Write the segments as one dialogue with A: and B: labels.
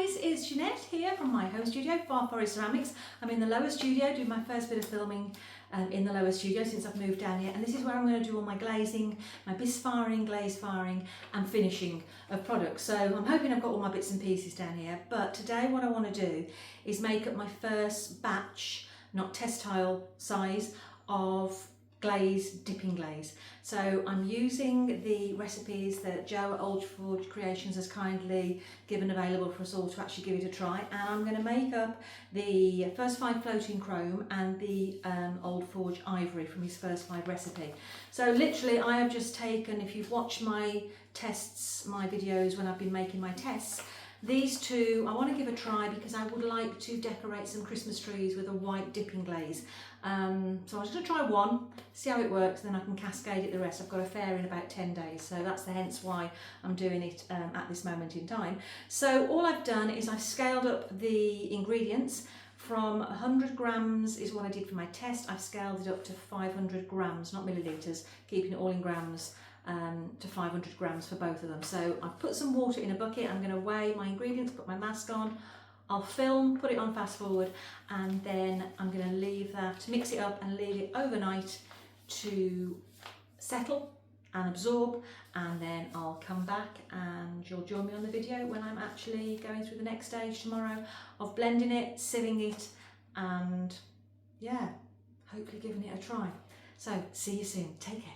A: guys, it's Jeanette here from my home studio, Far Forest Ceramics. I'm in the lower studio doing my first bit of filming in the lower studio since I've moved down here, and this is where I'm going to do all my glazing, my bisque firing, glaze firing and finishing of products. So I'm hoping I've got all my bits and pieces down here, but today what I want to do is make up my first batch, not test tile size, of dipping glaze. So I'm using the recipes that Joe at Old Forge Creations has kindly given available for us all to actually give it a try, and I'm going to make up the first 5 floating chrome and the Old Forge ivory from his first 5 recipe. So literally I have just taken, if you've watched my tests, my videos when I've been making my tests, these two I want to give a try because I would like to decorate some Christmas trees with a white dipping glaze. So I'm just going to try one, see how it works, then I can cascade it the rest. I've got a fair in about 10 days, so that's the hence why I'm doing it at this moment in time. So all I've done is I've scaled up the ingredients from 100 grams is what I did for my test. I've scaled it up to 500 grams, not millilitres, keeping it all in grams. To 500 grams for both of them. So I've put some water in a bucket. I'm going to weigh my ingredients, put my mask on, I'll film, put it on fast forward, and then I'm going to leave that, mix it up and leave it overnight to settle and absorb, and then I'll come back and you'll join me on the video when I'm actually going through the next stage tomorrow of blending it, sieving it, and yeah, hopefully giving it a try. So see you soon, take care.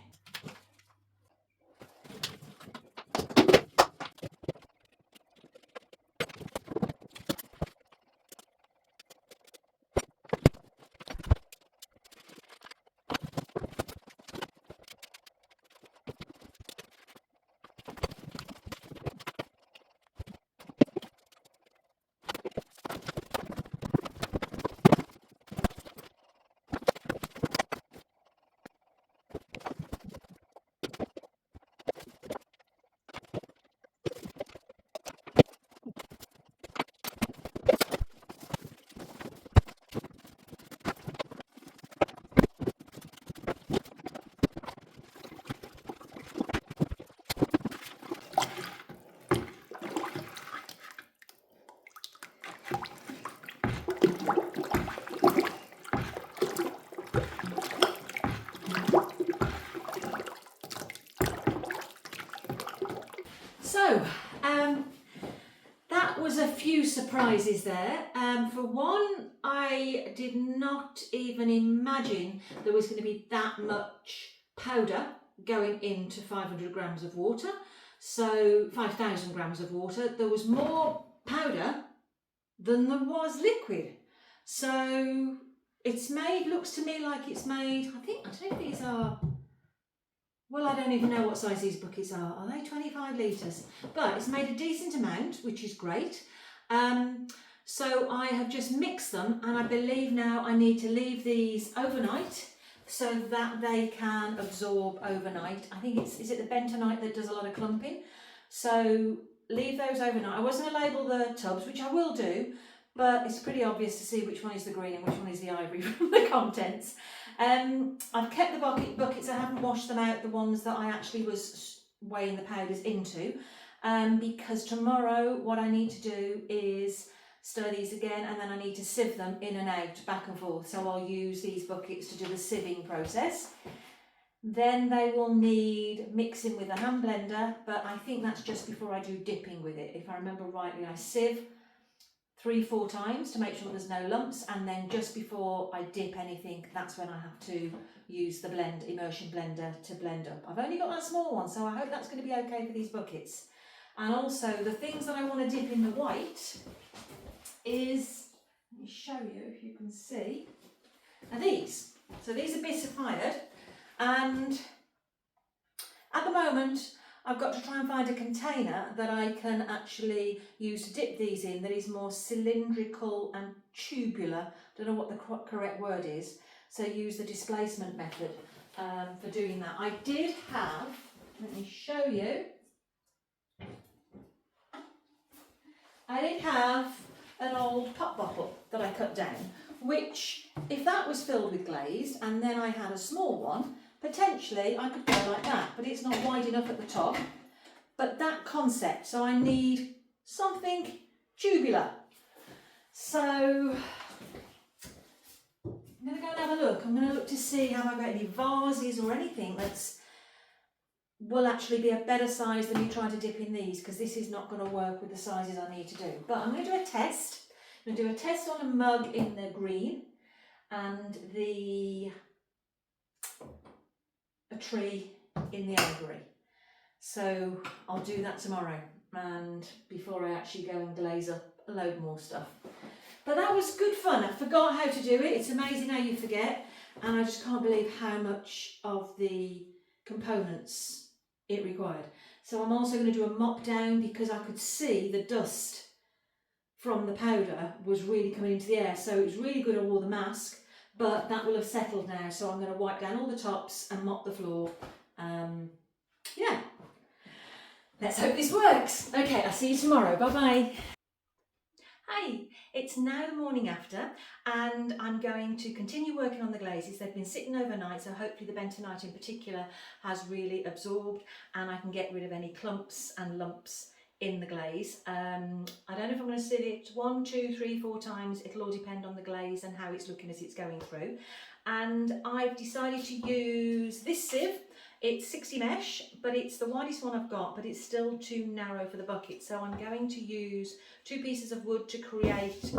A: So, that was a few surprises there. For one, I did not even imagine there was going to be that much powder going into 500 grams of water. So 5,000 grams of water. There was more powder than there was liquid. So it's made, looks to me like it's made, I don't know if these are, well, I don't even know what size these buckets are. Are they 25 litres? But it's made a decent amount, which is great. So I have just mixed them, and I believe now I need to leave these overnight so that they can absorb overnight. I think is it the bentonite that does a lot of clumping? So leave those overnight. I was going to label the tubs, which I will do, but it's pretty obvious to see which one is the green and which one is the ivory from the contents. I've kept the buckets, I haven't washed them out, the ones that I actually was weighing the powders into, because tomorrow what I need to do is stir these again, and then I need to sieve them in and out, back and forth. So I'll use these buckets to do the sieving process. Then they will need mixing with a hand blender, but I think that's just before I do dipping with it. If I remember rightly, I sieve 3-4 times to make sure there's no lumps, and then just before I dip anything, that's when I have to use the immersion blender to blend up. I've only got that small one, so I hope that's going to be okay for these buckets. And also the things that I want to dip in the white is, let me show you if you can see, are these. So these are bisque fired, and at the moment I've got to try and find a container that I can actually use to dip these in that is more cylindrical and tubular. Don't know what the correct word is. So use the displacement method for doing that. I did have, let me show you, I did have an old pop bottle that I cut down, which if that was filled with glaze and then I had a small one, potentially I could go like that, but it's not wide enough at the top. But that concept, so I need something tubular. So I'm going to go and have a look. I'm going to look to see how I got any vases or anything that's will actually be a better size than me trying to dip in these, because this is not going to work with the sizes I need to do. But I'm going to do a test. I'm going to do a test on a mug in the green and a tree in the ivory. So I'll do that tomorrow, and before I actually go and glaze up a load more stuff. But that was good fun. I forgot how to do it. It's amazing how you forget, and I just can't believe how much of the components it required. So I'm also going to do a mop down, because I could see the dust from the powder was really coming into the air. So it was really good I wore the mask, but that will have settled now. So I'm going to wipe down all the tops and mop the floor. Yeah, let's hope this works. Okay, I'll see you tomorrow. Bye bye. Hi, it's now the morning after, and I'm going to continue working on the glazes. They've been sitting overnight, so hopefully the bentonite in particular has really absorbed and I can get rid of any clumps and lumps in the glaze. I don't know if I'm going to sit it 1, 2, 3, 4 times. It'll all depend on the glaze and how it's looking as it's going through. And I've decided to use this sieve. It's 60 mesh, but it's the widest one I've got, but it's still too narrow for the bucket. So I'm going to use 2 pieces of wood to create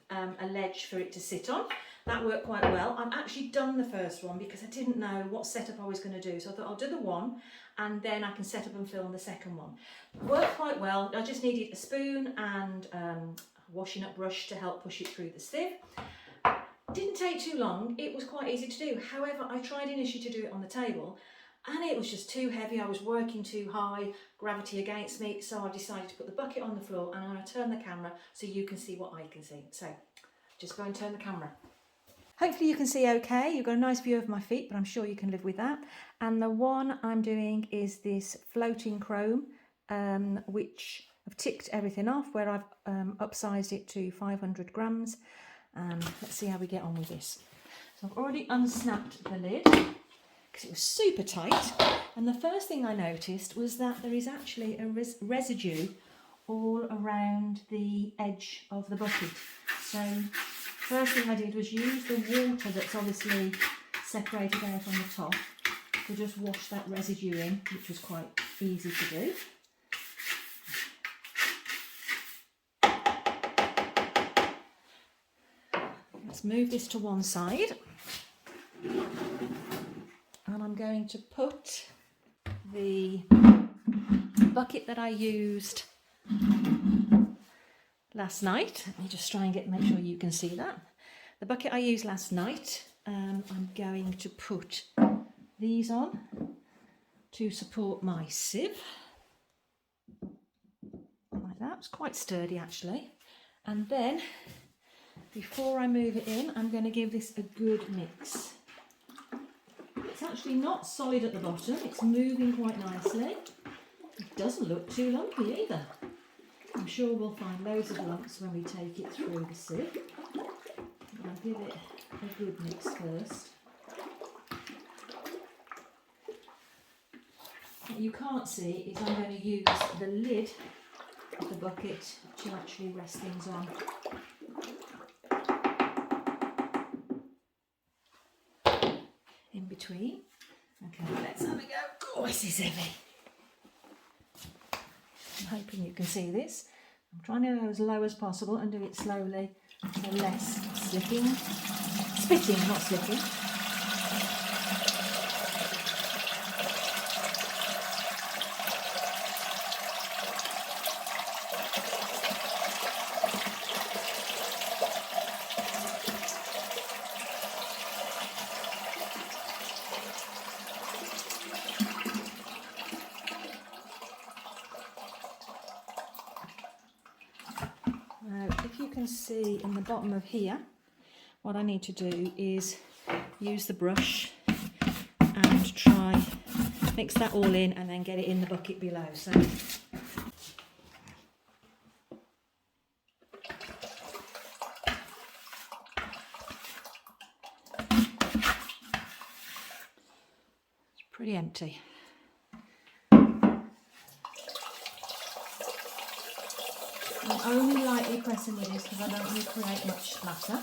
A: a ledge for it to sit on. That worked quite well. I've actually done the first one because I didn't know what setup I was going to do. So I thought I'll do the one and then I can set up and film the second one. Worked quite well. I just needed a spoon and a washing up brush to help push it through the sieve. Didn't take too long. It was quite easy to do. However, I tried initially to do it on the table, and it was just too heavy. I was working too high, gravity against me, so I decided to put the bucket on the floor, and I'm going to turn the camera so you can see what I can see. So just go and turn the camera. Hopefully you can see okay. You've got a nice view of my feet, but I'm sure you can live with that. And the one I'm doing is this floating chrome, which I've ticked everything off, where I've upsized it to 500 grams. Let's see how we get on with this. So I've already unsnapped the lid, because it was super tight, and the first thing I noticed was that there is actually a residue all around the edge of the bucket. So first thing I did was use the water that's obviously separated out on the top to just wash that residue in, which was quite easy to do. Let's move this to one side. And I'm going to put the bucket that I used last night. Let me just try and make sure you can see that. The bucket I used last night, I'm going to put these on to support my sieve. Like that. It's quite sturdy actually. And then, before I move it in, I'm going to give this a good mix. It's actually not solid at the bottom, it's moving quite nicely. It doesn't look too lumpy either. I'm sure we'll find loads of lumps when we take it through the sieve. I'll give it a good mix first. What you can't see is I'm going to use the lid of the bucket to actually rest things on. In between. Okay, let's have a go. Oh, this is heavy. I'm hoping you can see this. I'm trying to go as low as possible and do it slowly, so less slipping. Spitting, not slipping. If you can see in the bottom of here, what I need to do is use the brush and try mix that all in and then get it in the bucket below. So it's pretty empty. I'm only lightly pressing with this because I don't want to create much splatter.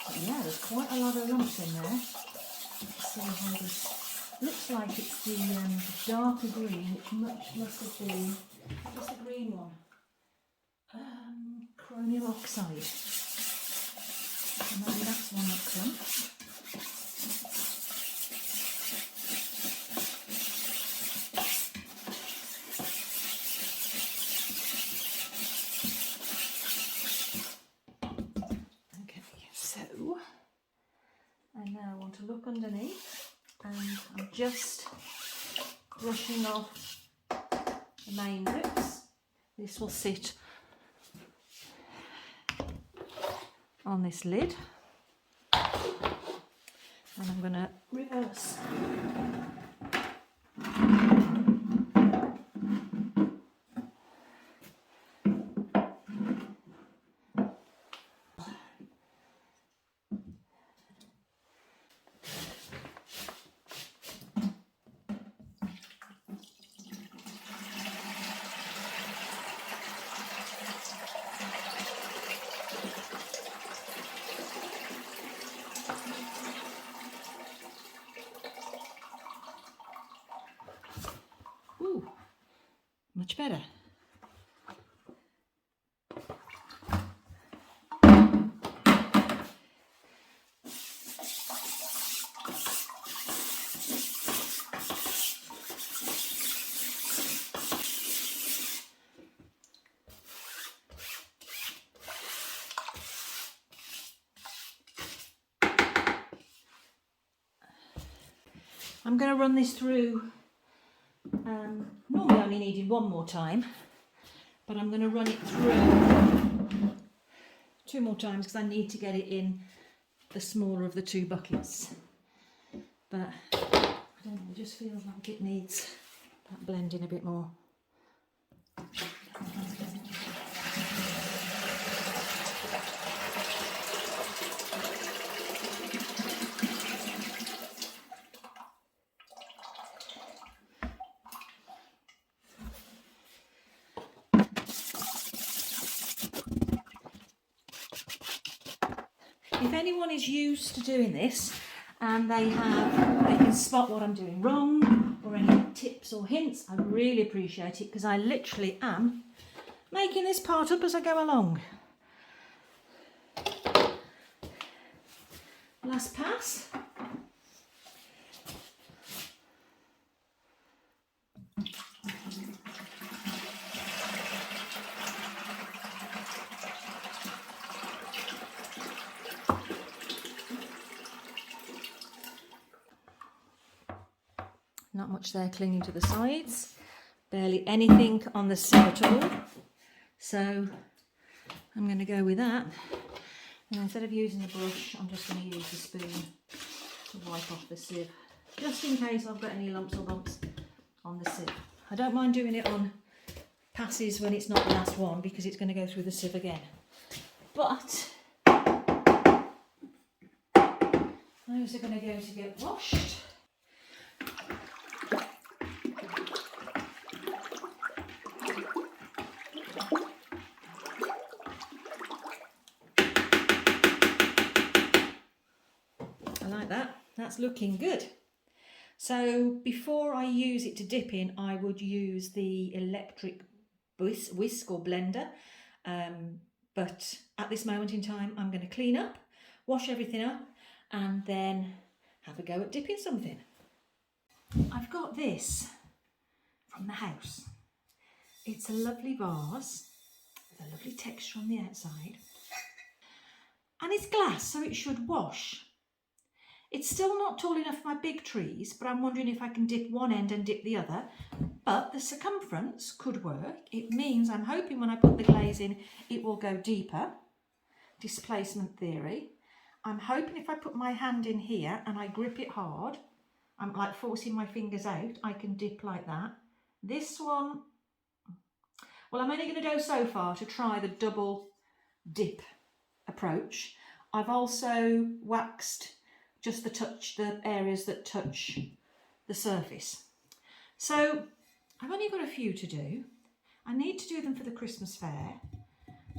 A: But yeah, there's quite a lot of lumps in there. Let's see how this looks like. It's the darker green, which must have been, what's the green one? Chromium oxide. So maybe that's one up front. And now I want to look underneath, and I'm just brushing off the main bits. This will sit on this lid, and I'm going to reverse. Ooh, much better. I'm going to run this through, normally only needed one more time, but I'm going to run it through 2 more times because I need to get it in the smaller of the 2 buckets. But I don't know, it just feels like it needs that blending a bit more. If anyone is used to doing this and they can spot what I'm doing wrong or any tips or hints, I really appreciate it because I literally am making this part up as I go along. Last pass. Not much there clinging to the sides, barely anything on the sieve at all. So I'm going to go with that. And instead of using the brush, I'm just going to use the spoon to wipe off the sieve, just in case I've got any lumps or bumps on the sieve. I don't mind doing it on passes when it's not the last one because it's going to go through the sieve again. But those are going to go to get washed. That's looking good. So before I use it to dip in, I would use the electric whisk or blender. But at this moment in time, I'm going to clean up, wash everything up, and then have a go at dipping something. I've got this from the house. It's a lovely vase with a lovely texture on the outside. And it's glass, so it should wash. It's still not tall enough for my big trees, but I'm wondering if I can dip one end and dip the other. But the circumference could work. It means I'm hoping when I put the glaze in, it will go deeper. Displacement theory. I'm hoping if I put my hand in here and I grip it hard, I'm like forcing my fingers out, I can dip like that. This one, well, I'm only going to go so far to try the double dip approach. I've also waxed just the areas that touch the surface. So I've only got a few to do. I need to do them for the Christmas fair.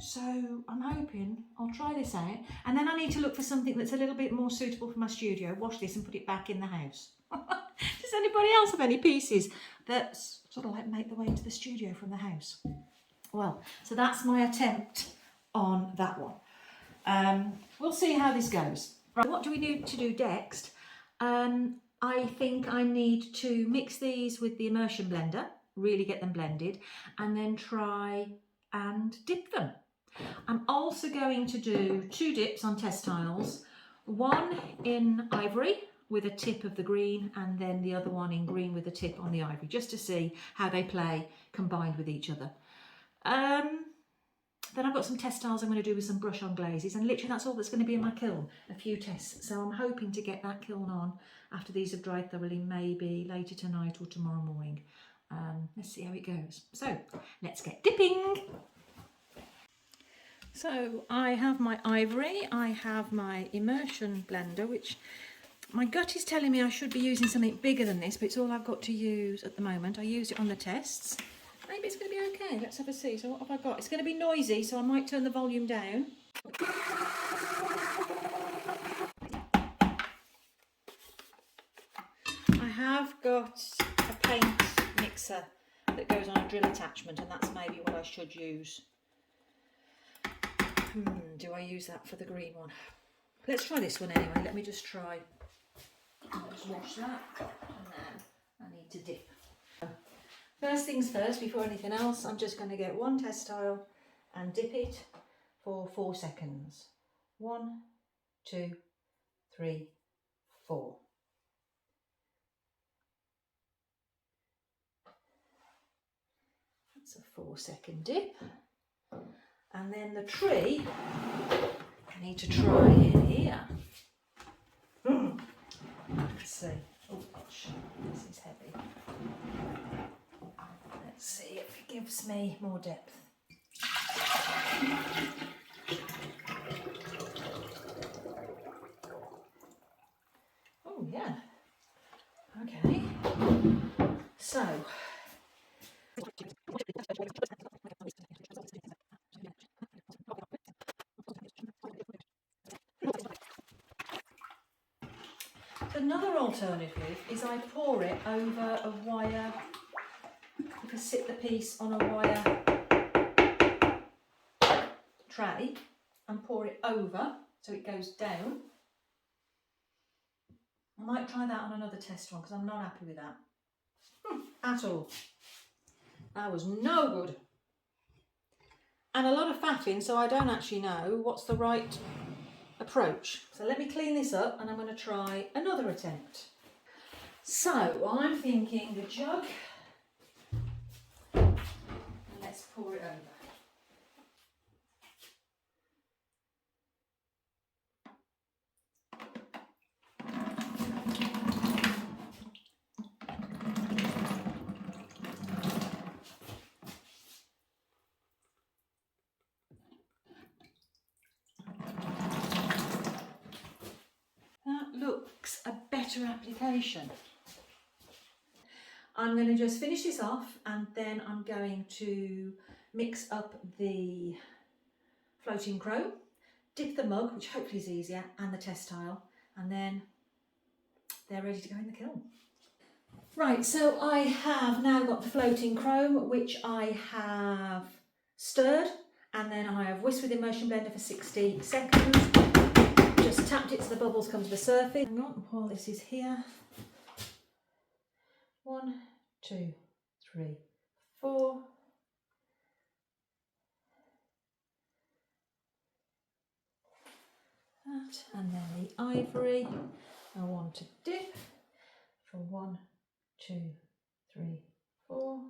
A: So I'm hoping I'll try this out, and then I need to look for something that's a little bit more suitable for my studio, wash this and put it back in the house. Does anybody else have any pieces that sort of like make their way into the studio from the house? Well, so that's my attempt on that one. We'll see how this goes. Right, what do we need to do next? I think I need to mix these with the immersion blender, really get them blended, and then try and dip them. I'm also going to do 2 dips on test tiles, one in ivory with a tip of the green, and then the other one in green with a tip on the ivory, just to see how they play combined with each other. Then I've got some test tiles I'm going to do with some brush on glazes, and literally that's all that's going to be in my kiln, a few tests. So I'm hoping to get that kiln on after these have dried thoroughly, maybe later tonight or tomorrow morning. Let's see how it goes. So let's get dipping. So I have my ivory, I have my immersion blender, which my gut is telling me I should be using something bigger than this, but it's all I've got to use at the moment. I used it on the tests. Maybe it's going to be okay. Let's have a see. So what have I got? It's going to be noisy, so I might turn the volume down. I have got a paint mixer that goes on a drill attachment, and that's maybe what I should use. Do I use that for the green one? Let's try this one anyway. Let me just try. I'll just wash that, and then I need to dip. First things first, before anything else, I'm just going to get one test tile and dip it for 4 seconds. 1, 2, 3, 4. That's a 4-second dip. And then the tree, I need to try in here. Let's see. Oh gosh, this is heavy. Let's see if it gives me more depth. Oh yeah. Okay. So. Another alternative is I pour it over a wire. You can sit the piece on a wire tray and pour it over so it goes down. I might try that on another test one because I'm not happy with that at all. That was no good. And a lot of faffing, so I don't actually know what's the right approach. So let me clean this up and I'm going to try another attempt. So I'm thinking the jug, and let's pour it over. That looks a better application. I'm going to just finish this off and then I'm going to mix up the floating chrome, dip the mug, which hopefully is easier, and the test tile, and then they're ready to go in the kiln. Right, so I have now got the floating chrome, which I have stirred, and then I have whisked with the immersion blender for 60 seconds. Just tapped it so the bubbles come to the surface. Hang on, while this is here. 1, 2, 3, 4. That, and then the ivory. I want to dip for 1, 2, 3, 4.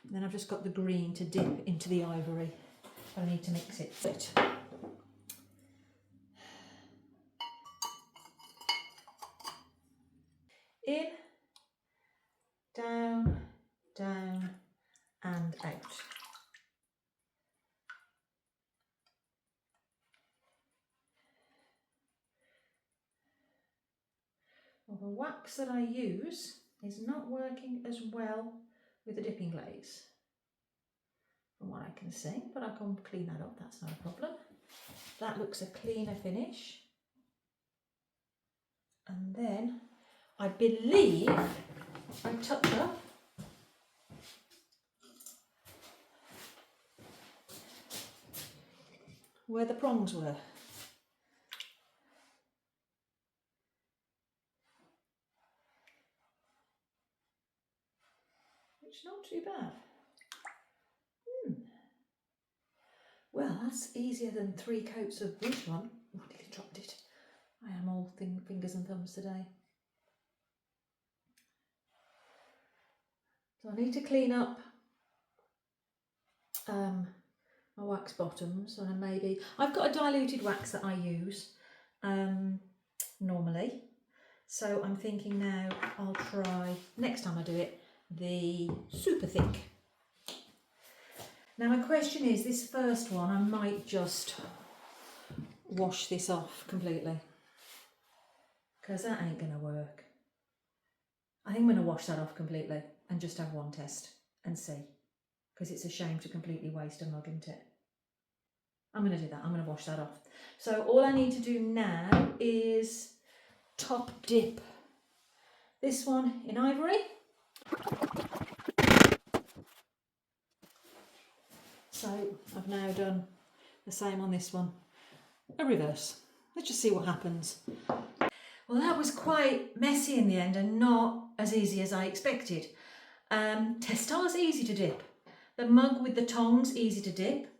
A: And then I've just got the green to dip into the ivory. I need to mix it. In, down, down, and out. Well, the wax that I use is not working as well with the dipping glaze, from what I can see, but I can clean that up, that's not a problem. That looks a cleaner finish. And then I believe I touch up where the prongs were. Which is not too bad. Well, that's easier than 3 coats of which one? Oh, I nearly dropped it. I am all fingers and thumbs today. So I need to clean up my wax bottoms, and maybe I've got a diluted wax that I use normally, so I'm thinking now I'll try, next time I do it, the super thick. Now my question is, this first one I might just wash this off completely, because that ain't gonna work. I think I'm gonna wash that off completely and just have one test and see, because it's a shame to completely waste a mug, isn't it? I'm going to do that. I'm going to wash that off. So all I need to do now is top dip this one in ivory. So I've now done the same on this one, a reverse. Let's just see what happens. Well, that was quite messy in the end and not as easy as I expected. Testar's easy to dip. The mug with the tongs, easy to dip.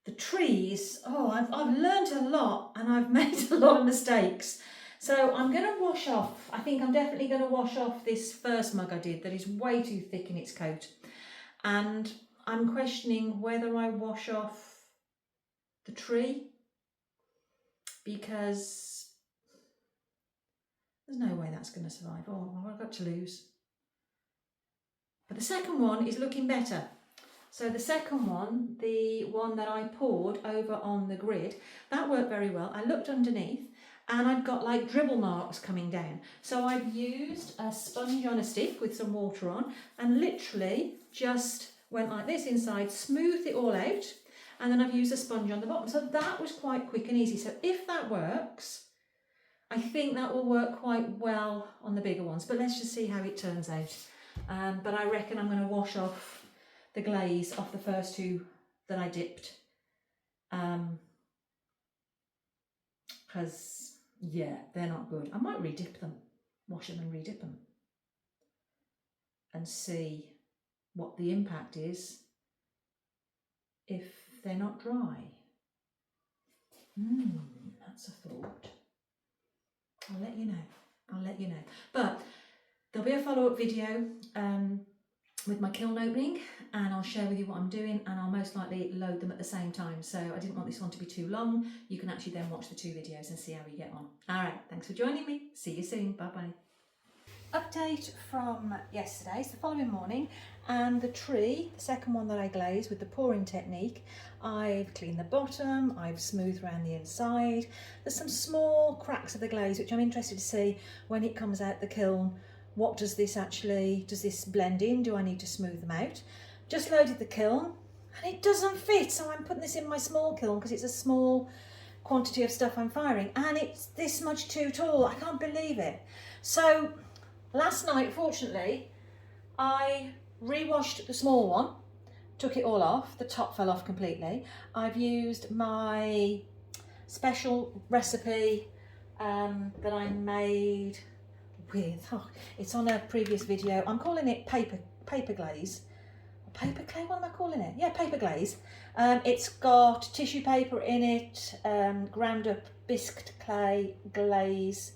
A: The trees, oh, I've learnt a lot and I've made a lot of mistakes. So I'm going to wash off, I think I'm definitely going to wash off this first mug I did that is way too thick in its coat. And I'm questioning whether I wash off the tree, because there's no way that's going to survive. Oh, I've got to lose. But the second one is looking better. So the second one, the one that I poured over on the grid, that worked very well. I looked underneath and I've got like dribble marks coming down. So I've used a sponge on a stick with some water on and literally just went like this inside, smoothed it all out, and then I've used a sponge on the bottom. So that was quite quick and easy. So if that works, I think that will work quite well on the bigger ones, but let's just see how it turns out. But I reckon I'm going to wash off the glaze off the first 2 that I dipped, because yeah, they're not good. I might re-dip them, wash them and re-dip them and see what the impact is if they're not dry. That's a thought. I'll let you know. But there'll be a follow-up video with my kiln opening, and I'll share with you what I'm doing, and I'll most likely load them at the same time. So I didn't want this one to be too long. You can actually then watch the 2 videos and see how we get on. All right, thanks for joining me. See you soon. Bye-bye. Update from yesterday, it's the following morning, and the tree, the second one that I glazed with the pouring technique, I've cleaned the bottom, I've smoothed around the inside. There's some small cracks of the glaze which I'm interested to see when it comes out the kiln. What does this blend in? Do I need to smooth them out? Just loaded the kiln and it doesn't fit, so I'm putting this in my small kiln because it's a small quantity of stuff I'm firing, and it's this much too tall. I can't believe it. So last night, fortunately, I re-washed the small one, took it all off, the top fell off completely. I've used my special recipe that I made with, it's on a previous video. I'm calling it paper glaze. Paper clay, what am I calling it? Yeah, paper glaze. It's got tissue paper in it, ground up biscuit clay glaze,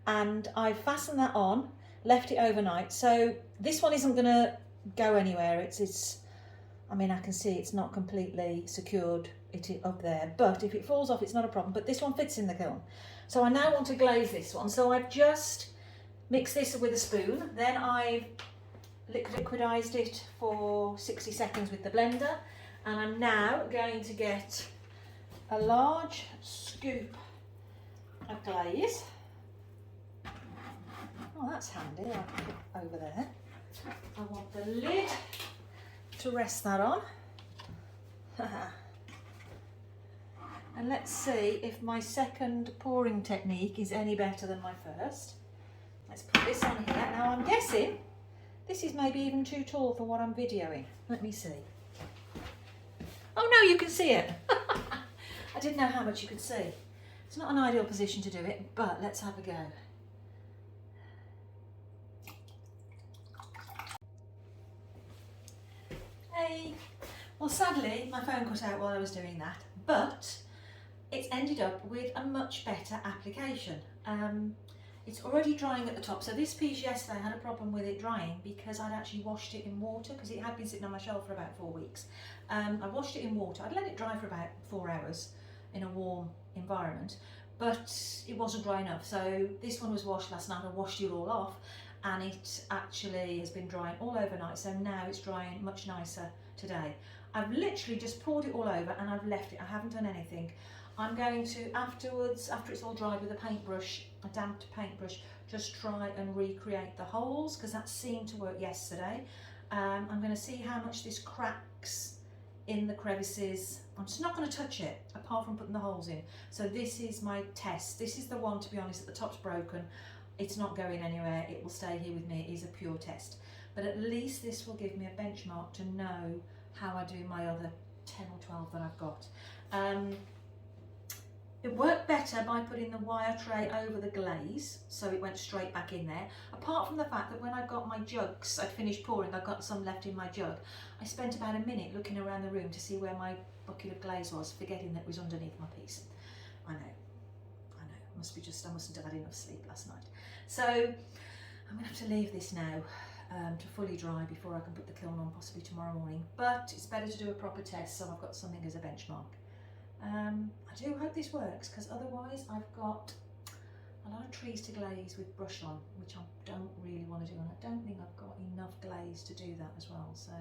A: and I've fastened that on, left it overnight. So this one isn't gonna go anywhere. It's I mean, I can see it's not completely secured it up there, but if it falls off, it's not a problem. But this one fits in the kiln. So I now want to glaze this one. So I've just mixed this with a spoon, then I've liquidized it for 60 seconds with the blender, and I'm now going to get a large scoop of glaze. Oh, that's handy. I'll put it over there. I want the lid to rest that on. And let's see if my second pouring technique is any better than my first. Let's put this on here. Now I'm guessing this is maybe even too tall for what I'm videoing. Let me see. Oh no, you can see it. I didn't know how much you could see. It's not an ideal position to do it, but let's have a go. Hey. Well, sadly, my phone cut out while I was doing that, but it's ended up with a much better application. It's already drying at the top. So this piece yesterday, I had a problem with it drying because I'd actually washed it in water because it had been sitting on my shelf for about 4 weeks. I washed it in water. I'd let it dry for about 4 hours in a warm environment, but it wasn't dry enough. So this one was washed last night. I washed it all off and it actually has been drying all overnight. So now it's drying much nicer today. I've literally just poured it all over and I've left it. I haven't done anything. I'm going to afterwards, after it's all dried with a paintbrush, a damped paintbrush, just try and recreate the holes because that seemed to work yesterday. I'm going to see how much this cracks in the crevices. I'm just not going to touch it apart from putting the holes in. So this is my test. This is the one, to be honest, at the top's broken. It's not going anywhere. It will stay here with me. It is a pure test. But at least this will give me a benchmark to know how I do my other 10 or 12 that I've got. It worked better by putting the wire tray over the glaze, so it went straight back in there. Apart from the fact that when I got my jugs, I'd finished pouring, I got some left in my jug. I spent about a minute looking around the room to see where my bucket of glaze was, forgetting that it was underneath my piece. I know, I mustn't have had enough sleep last night. So I'm gonna have to leave this now to fully dry before I can put the kiln on, possibly tomorrow morning. But it's better to do a proper test, so I've got something as a benchmark. I do hope this works because otherwise I've got a lot of trees to glaze with brush on, which I don't really want to do, and I don't think I've got enough glaze to do that as well, so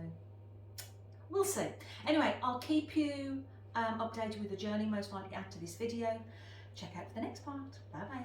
A: we'll see. Anyway, I'll keep you updated with the journey, most likely after this video. Check out for the next part. Bye bye.